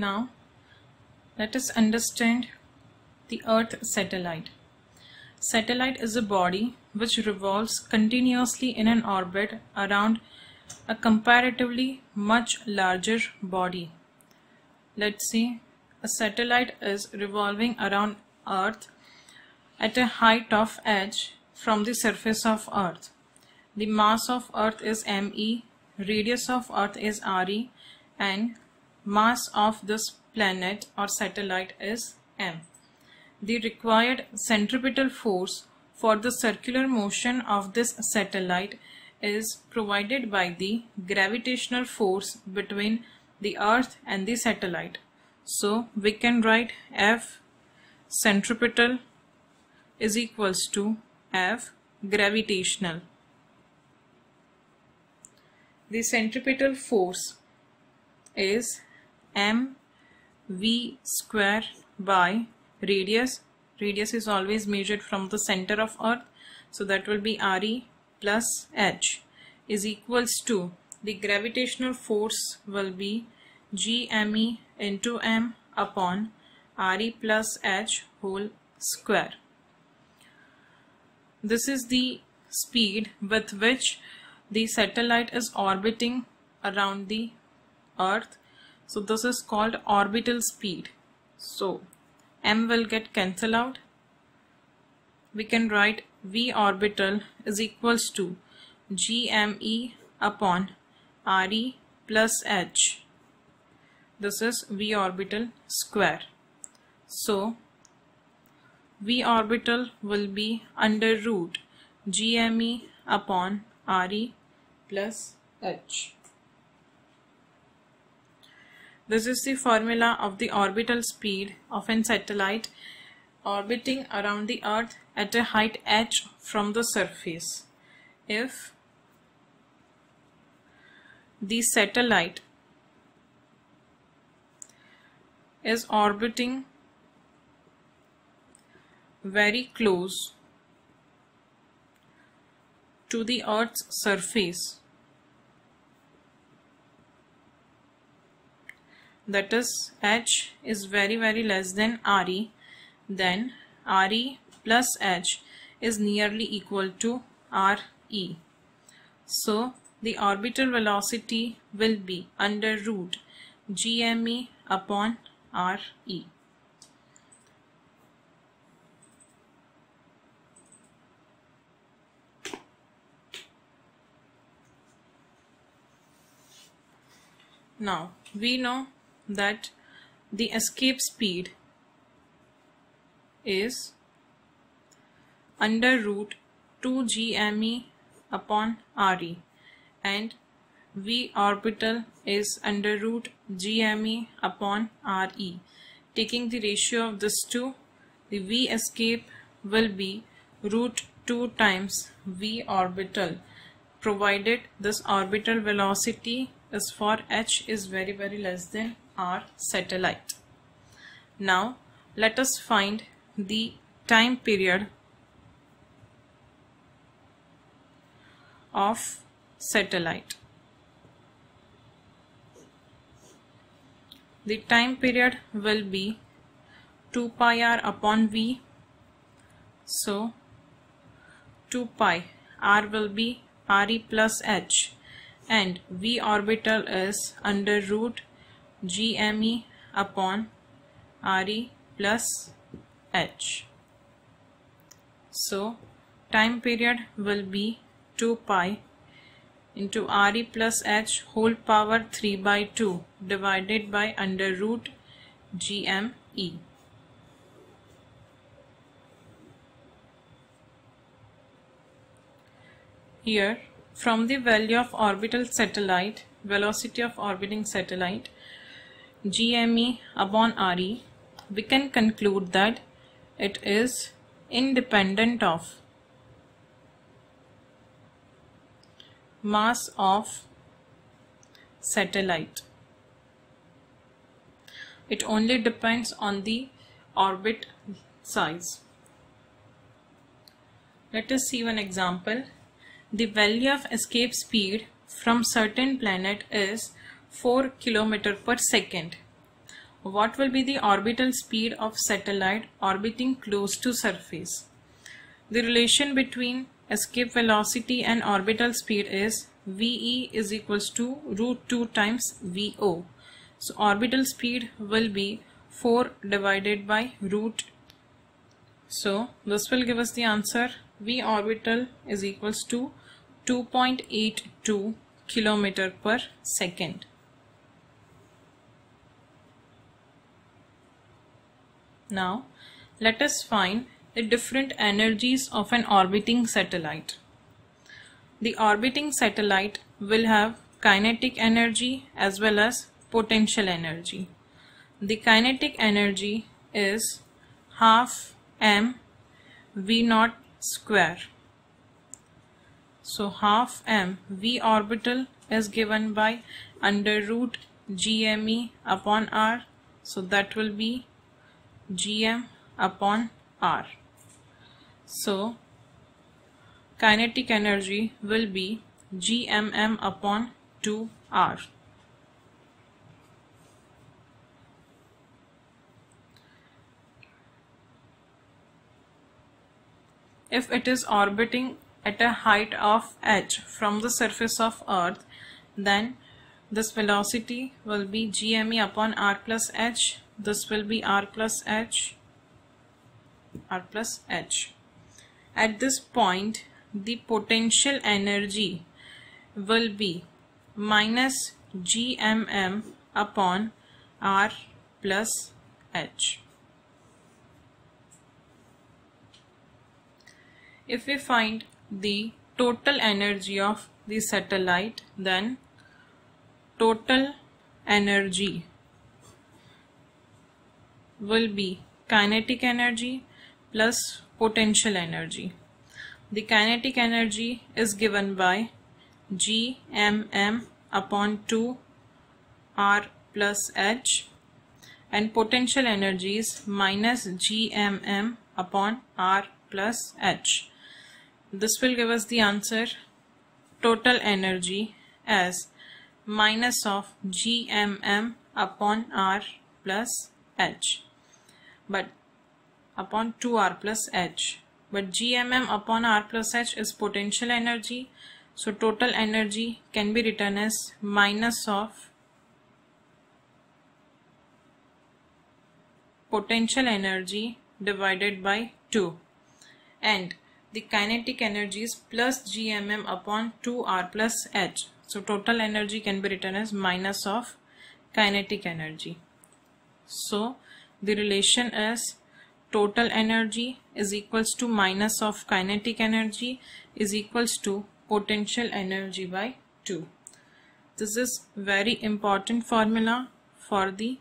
Now let us understand the Earth satellite. Satellite is a body which revolves continuously in an orbit around a comparatively much larger body. Let's say a satellite is revolving around Earth at a height of h from the surface of Earth. The mass of Earth is me, radius of Earth is re, and mass of this planet or satellite is m. The required centripetal force for the circular motion of this satellite is provided by the gravitational force between the Earth and the satellite. So we can write F centripetal is equals to F gravitational. The centripetal force is mv square by radius. Radius is always measured from the center of Earth, so that will be re plus h is equals to, the gravitational force will be gme into m upon re plus h whole square. This is the speed with which the satellite is orbiting around the Earth. So this is called orbital speed. So m will get cancelled out. We can write v orbital is equals to gme upon re plus h. This is v orbital square. So v orbital will be under root gme upon re plus h. This is the formula of the orbital speed of a satellite orbiting around the Earth at a height h from the surface. If the satellite is orbiting very close to the Earth's surface, that is h is very less than re, then re plus h is nearly equal to re. So the orbital velocity will be under root gme upon re. Now we know that the escape speed is under root 2 gme upon re and v orbital is under root gme upon re. Taking the ratio of this two, the v escape will be root 2 times v orbital, provided this orbital velocity is for h is very less than our satellite. Now let us find the time period of satellite. The time period will be 2 pi r upon v. So 2 pi r will be re plus h and v orbital is under root gme upon re plus h. So time period will be 2 pi into re plus h whole power 3 by 2 divided by under root gme. Here, from the value of orbital satellite, velocity of orbiting satellite, gme upon re, we can conclude that it is independent of mass of satellite. It only depends on the orbit size. Let us see one example. The value of escape speed from certain planet is 4 km per second. what will be the orbital speed of satellite orbiting close to surface? The relation between escape velocity and orbital speed is VE is equals to √2 times VO. So orbital speed will be 4 divided by √. So this will give us the answer. V orbital is equals to 2.82 km per second. Now let us find the different energies of an orbiting satellite. The orbiting satellite will have kinetic energy as well as potential energy. The kinetic energy is half m v0 square. So half m v orbital is given by under root gme upon r. So that will be gm upon r. So kinetic energy will be gmm upon 2r. If it is orbiting at a height of h from the surface of Earth, then this velocity will be gme upon r plus h. This will be r plus h. At this point, the potential energy will be minus gmm upon r plus h. If we find the total energy of the satellite, then total energy will be kinetic energy plus potential energy. The kinetic energy is given by gmm upon 2 r plus h, and potential energy is minus gmm upon r plus h. This will give us the answer total energy as minus of gmm upon r plus h, but upon 2r plus h. But gmm upon r plus h is potential energy, so total energy can be written as minus of potential energy divided by 2, and the kinetic energy is plus gmm upon 2r plus h. So total energy can be written as minus of kinetic energy. So the relation is total energy is equals to minus of kinetic energy is equals to potential energy by 2. This is very important formula for the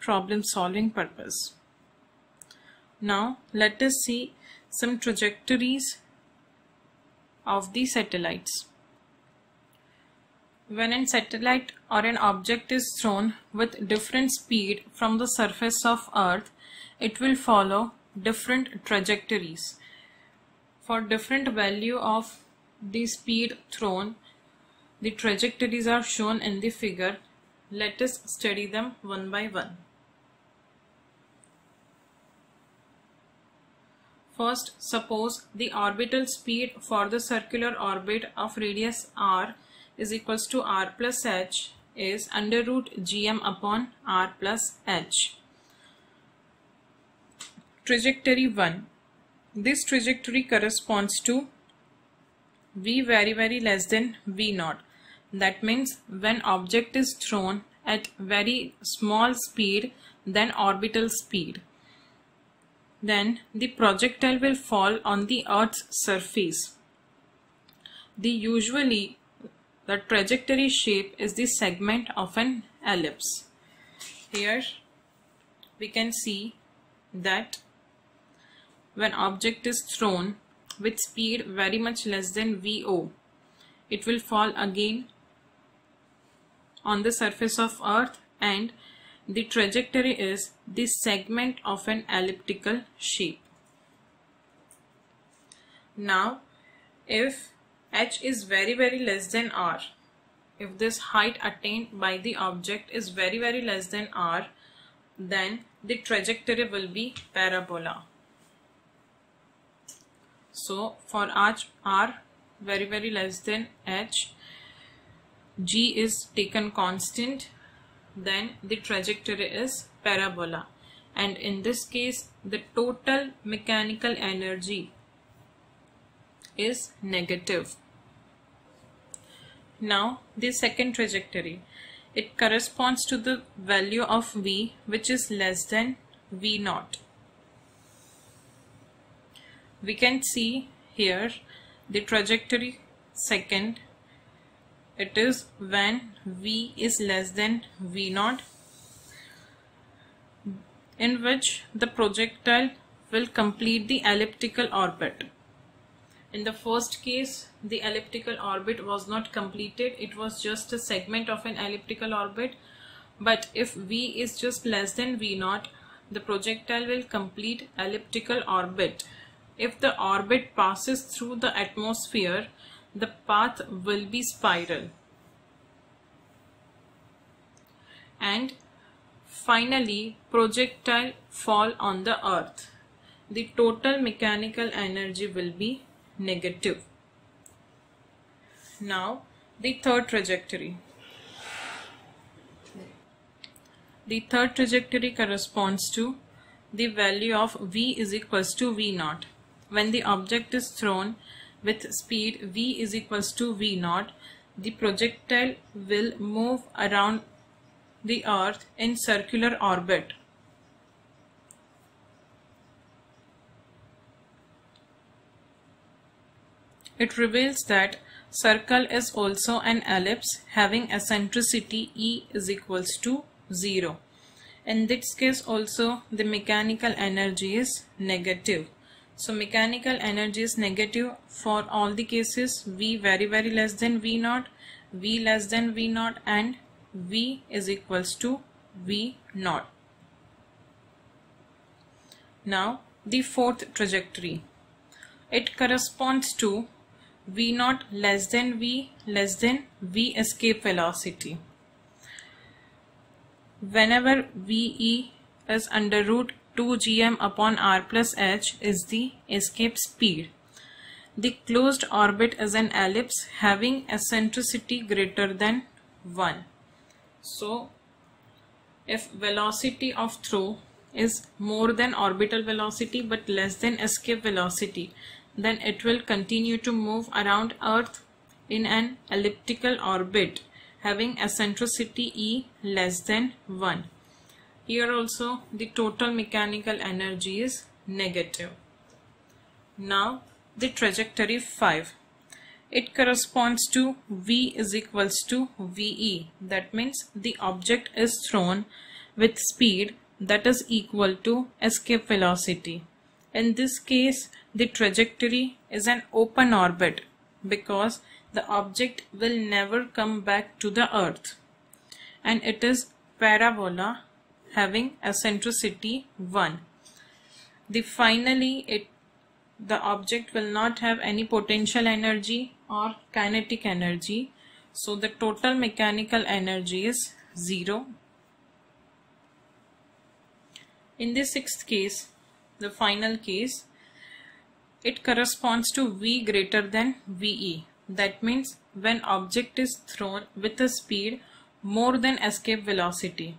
problem solving purpose. Now let us see some trajectories of the satellites. When a satellite or an object is thrown with different speed from the surface of Earth, it will follow different trajectories. For different value of the speed thrown, the trajectories are shown in the figure. Let us study them one by one. First, suppose the orbital speed for the circular orbit of radius r is equals to r plus h is under root gm upon r plus h. Trajectory 1. This trajectory corresponds to v very less than v0. That means when object is thrown at very small speed than orbital speed, then the projectile will fall on the Earth's surface. Usually the trajectory shape is the segment of an ellipse. Here we can see that when object is thrown with speed very much less than VO, it will fall again on the surface of Earth, and the trajectory is the segment of an elliptical shape. Now if h is very less than r, if this height attained by the object is very less than r, then the trajectory will be parabola. So for r very less than h, g is taken constant, then the trajectory is parabola, and in this case the total mechanical energy is negative. Now the second trajectory, it corresponds to the value of v which is less than v naught. We can see here the trajectory second, it is when v is less than v naught, in which the projectile will complete the elliptical orbit. In the first case, the elliptical orbit was not completed, it was just a segment of an elliptical orbit. But if v is just less than v naught, the projectile will complete elliptical orbit. If the orbit passes through the atmosphere, the path will be spiral. And finally, projectile fall on the earth. The total mechanical energy will be negative. Now the third trajectory. The third trajectory corresponds to the value of v is equals to v naught. When the object is thrown with speed v is equals to v naught, the projectile will move around the earth in circular orbit. It reveals that circle is also an ellipse having eccentricity E is equals to 0. In this case also the mechanical energy is negative. So mechanical energy is negative for all the cases: v very less than v naught, v less than v naught, and v is equals to v naught. Now the fourth trajectory, it corresponds to v naught less than v escape velocity. Whenever ve is under root 2 gm upon r plus h is the escape speed. The closed orbit is an ellipse having eccentricity greater than 1. So if velocity of throw is more than orbital velocity but less than escape velocity, then it will continue to move around Earth in an elliptical orbit having eccentricity E less than 1. Here also the total mechanical energy is negative. Now the trajectory 5. It corresponds to v is equals to ve. That means the object is thrown with speed that is equal to escape velocity. In this case, the trajectory is an open orbit because the object will never come back to the earth, and it is parabola having eccentricity 1. Finally, the object will not have any potential energy or kinetic energy, so the total mechanical energy is 0. In the sixth case, the final case, it corresponds to v greater than ve. That means when object is thrown with a speed more than escape velocity.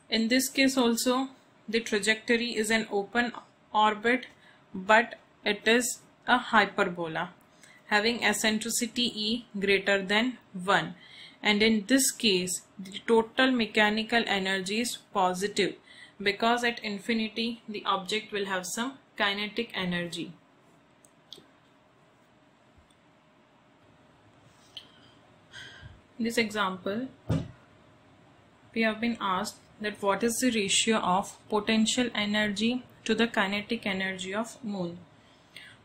In this case also the trajectory is an open orbit, but it is a hyperbola having eccentricity E greater than 1, and in this case the total mechanical energy is positive because at infinity the object will have some kinetic energy. In this example, we have been asked that what is the ratio of potential energy to the kinetic energy of Moon.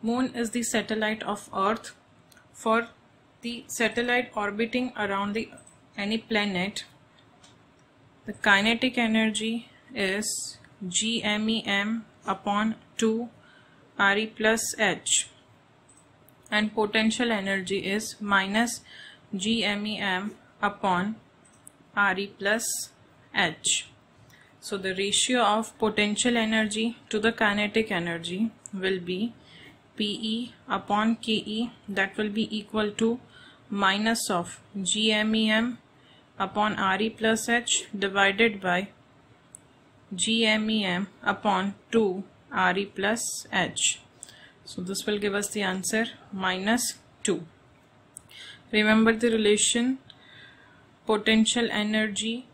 Moon is the satellite of Earth. For the satellite orbiting around any planet, the kinetic energy is gmem upon 2 re plus h, and potential energy is minus gmem upon re plus h. So the ratio of potential energy to the kinetic energy will be PE upon KE, that will be equal to minus of GMEM upon RE plus H divided by GMEM upon 2 RE plus H. So this will give us the answer minus 2. Remember the relation, potential energy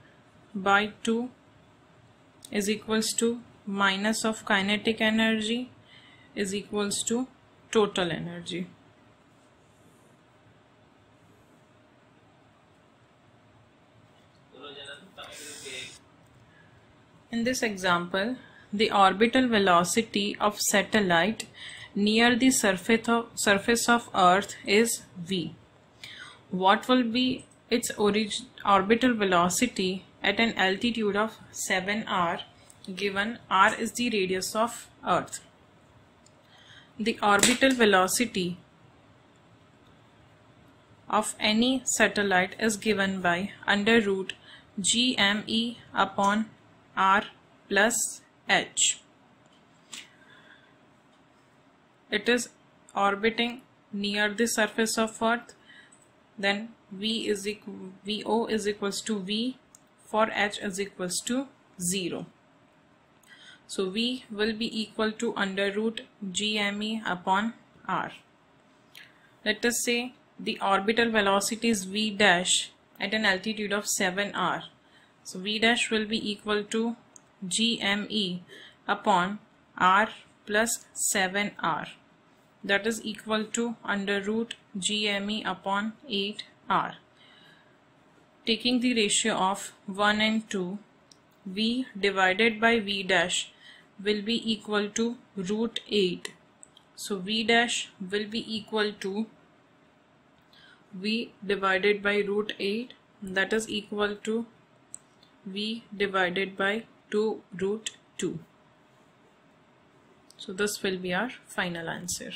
by 2 is equals to minus of kinetic energy is equals to total energy. In this example, the orbital velocity of satellite near the surface of Earth is v. What will be its orbital velocity at an altitude of 7r, given r is the radius of Earth? The orbital velocity of any satellite is given by under root GME upon R plus H. It is orbiting near the surface of Earth, then VO is equals to V, for H is equals to 0. So V will be equal to under root GME upon R. Let us say the orbital velocity is V dash at an altitude of 7r. So V dash will be equal to GME upon R plus 7r. That is equal to under root GME upon 8r. Taking the ratio of 1 and 2, V divided by V dash will be equal to root 8. So V dash will be equal to V divided by root 8, that is equal to V divided by 2 root 2. So this will be our final answer.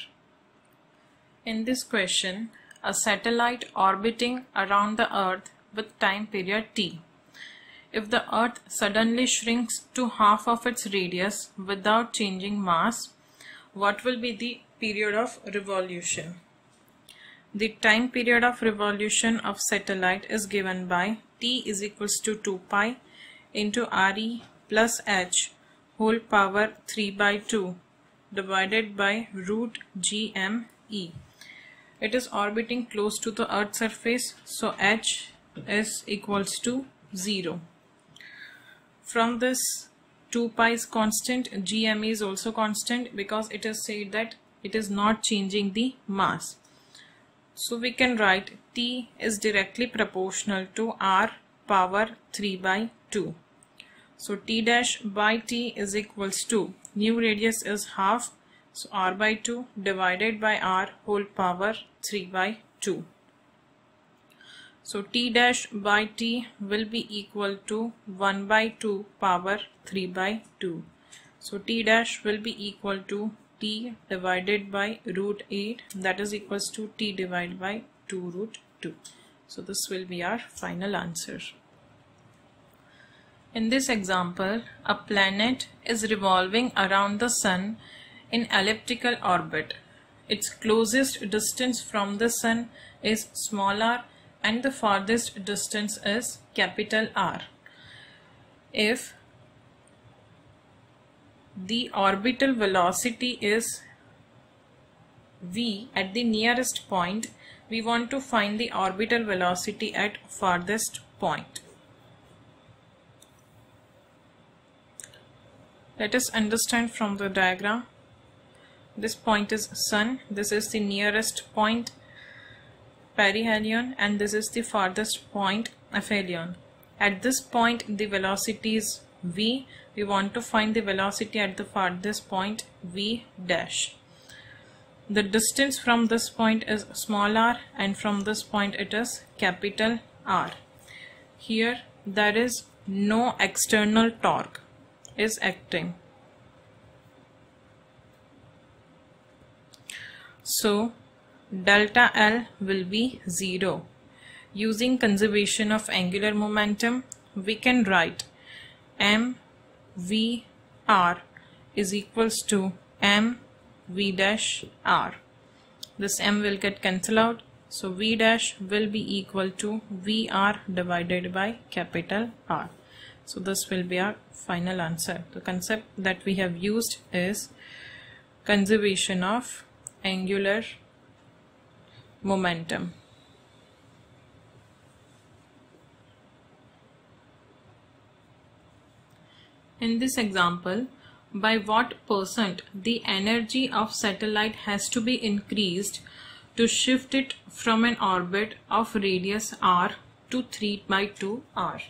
In this question, a satellite orbiting around the Earth with time period t. If the Earth suddenly shrinks to half of its radius without changing mass, what will be the period of revolution? The time period of revolution of satellite is given by t is equals to 2 pi into RE plus H whole power 3 by 2 divided by root GME. It is orbiting close to the Earth's surface, so H is equals to 0. From this 2 pi is constant, GME is also constant because it is said that it is not changing the mass. So we can write T is directly proportional to R power 3 by 2. So T dash by T is equals to, new radius is half, so R by 2 divided by R whole power 3 by 2. So T dash by T will be equal to 1 by 2 power 3 by 2. So T dash will be equal to T divided by root 8, that is equals to T divided by 2 root 2. So this will be our final answer. In this example, a planet is revolving around the Sun in elliptical orbit. Its closest distance from the Sun is small r and the farthest distance is capital R. If the orbital velocity is v at the nearest point, we want to find the orbital velocity at farthest point. Let us understand from the diagram. This point is Sun, this is the nearest point perihelion, and this is the farthest point aphelion. At this point the velocity is v. We want to find the velocity at the farthest point v dash. The distance from this point is small r and from this point it is capital R. Here there is no external torque is acting. So delta L will be 0. Using conservation of angular momentum, we can write m VR is equals to m v dash r. This m will get cancelled out, so v dash will be equal to VR divided by capital R. So this will be our final answer. The concept that we have used is conservation of angular momentum. In this example, by what percent the energy of satellite has to be increased to shift it from an orbit of radius r to 3/2 r.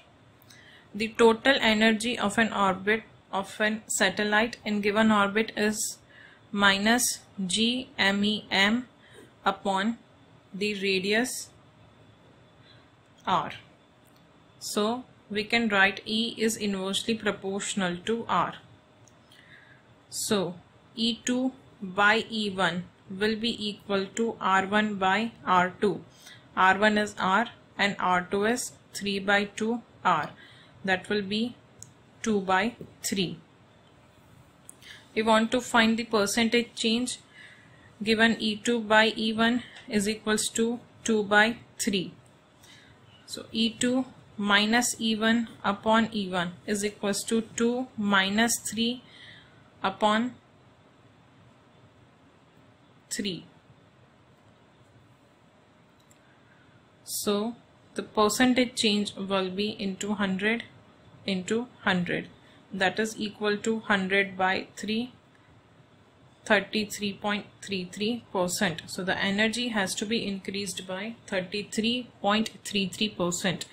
The total energy of an orbit of a satellite in given orbit is minus gmem upon the radius r. So we can write E is inversely proportional to r. So E2 by E1 will be equal to R1 by R2. R1 is R and R2 is 3/2 R. That will be 2/3. We want to find the percentage change given E2 by E1 is equals to 2/3. So E2 minus E1 upon E1 is equals to 2 minus 3 upon 3. So the percentage change will be into 100 into 100, that is equal to 100 by 3, 33.33%. So the energy has to be increased by 33.33%.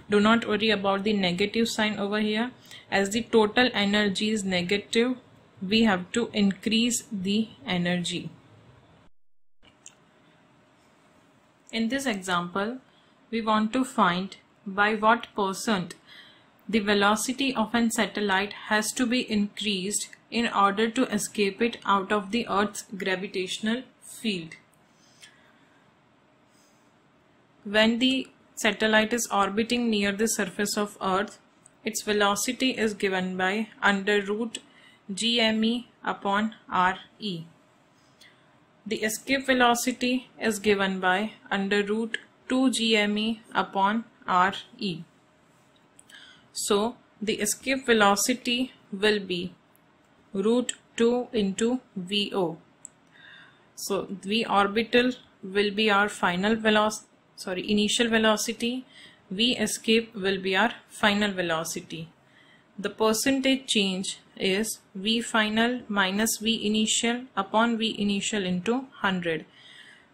Do not worry about the negative sign over here. As the total energy is negative, we have to increase the energy. In this example, we want to find by what percent the velocity of an satellite has to be increased in order to escape it out of the Earth's gravitational field. When the satellite is orbiting near the surface of Earth, its velocity is given by under root gme upon re. The escape velocity is given by under root 2 gme upon re. So the escape velocity will be root 2 into VO. So V orbital will be our final initial velocity. V escape will be our final velocity. The percentage change is V final minus V initial upon V initial into 100.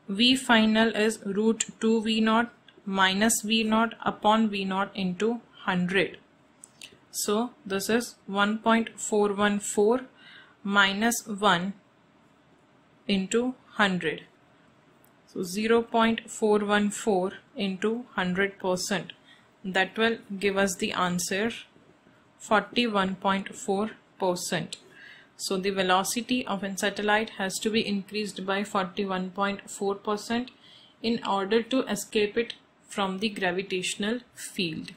V final is root 2 V naught minus V naught upon V naught into 100. So this is 1.414 minus 1 into 100. So 0.414 into 100%. That will give us the answer 41.4%. So the velocity of a satellite has to be increased by 41.4% in order to escape it from the gravitational field.